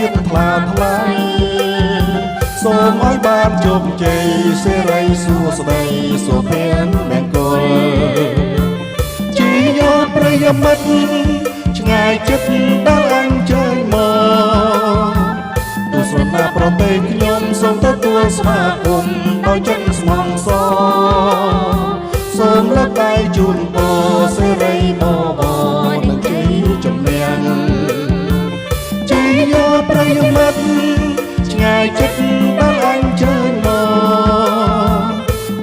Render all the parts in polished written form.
ជាតិថ្លាថ្លៃសូមឲ្យបានជោគជ័យសេរីសួស្តីសុភ័ណ្ឌមង្គលជាយោប្រិយមិត្តឆ្ងាយចិត្តដែលអញ្ជើញមកទស្សនាប្រទេសខ្ញុំសូមទទួលស្វាគមន៍ដោយចិត្តស្មោះសរសូមលើកដៃជូនពរសេរីបបរនឹងជ័យជំនះជាយោប្រិយមិត្តឆ្ងាយចិត្តដែលអញ្ជើញមក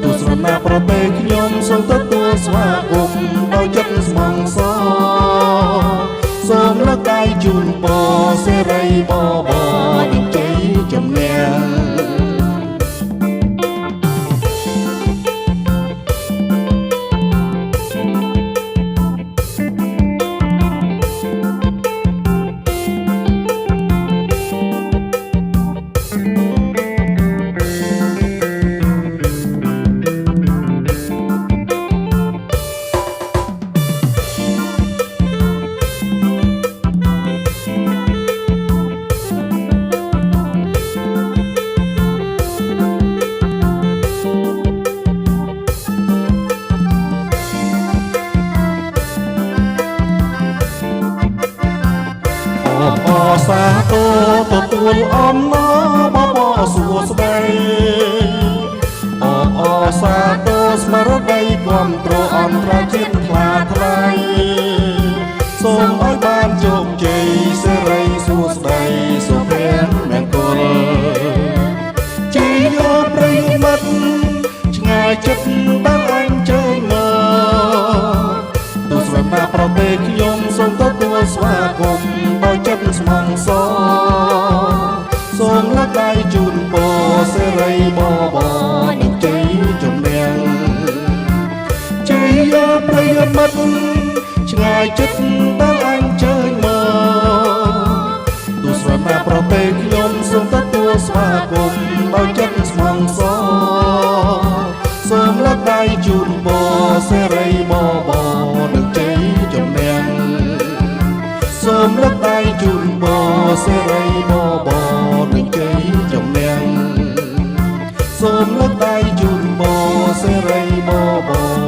ទស្សនាប្រទេសខ្ញុំសូមទទួលស្វាគមន៍ដោយចិត្តស្មោះសរសូមលើកដៃជូនពរសេរីបបរនឹងជ័យជំនះសាទរទទួលអំណរបបសួស្តីសាទរស្មារតីគាំទ្រអន្តរជាតិថ្លាថ្លៃសូមឲ្យបានជោគជ័យសេរីសួស្តីសុភ័ណ្ឌមង្គលជាយោប្រិយមិត្តឆ្ងាយចិត្តដែលអញ្ជើញមកទស្សនាប្រទេសខ្ញុំសូមទទួលស្វាគមន៍ដោយចិត្តស្មោះសរសូមលើកដៃជូនពរសេរីបបរនឹងជ័យជំនះជាយោប្រិយមិត្តឆ្ងាយចិត្តដែលអញ្ជើញមកទស្សនាប្រទេសខ្ញុំសូមទទួលស្វាគមន៍ដោយចិត្តស្មោះសរសូមលើកដៃជូនពរសេរីបបរនឹងជ័យជំនះសូមលើកដៃជូនពរសេរីបបរនឹងជ័យជំនះសូមលើកដៃជូនពរសេរីបបរ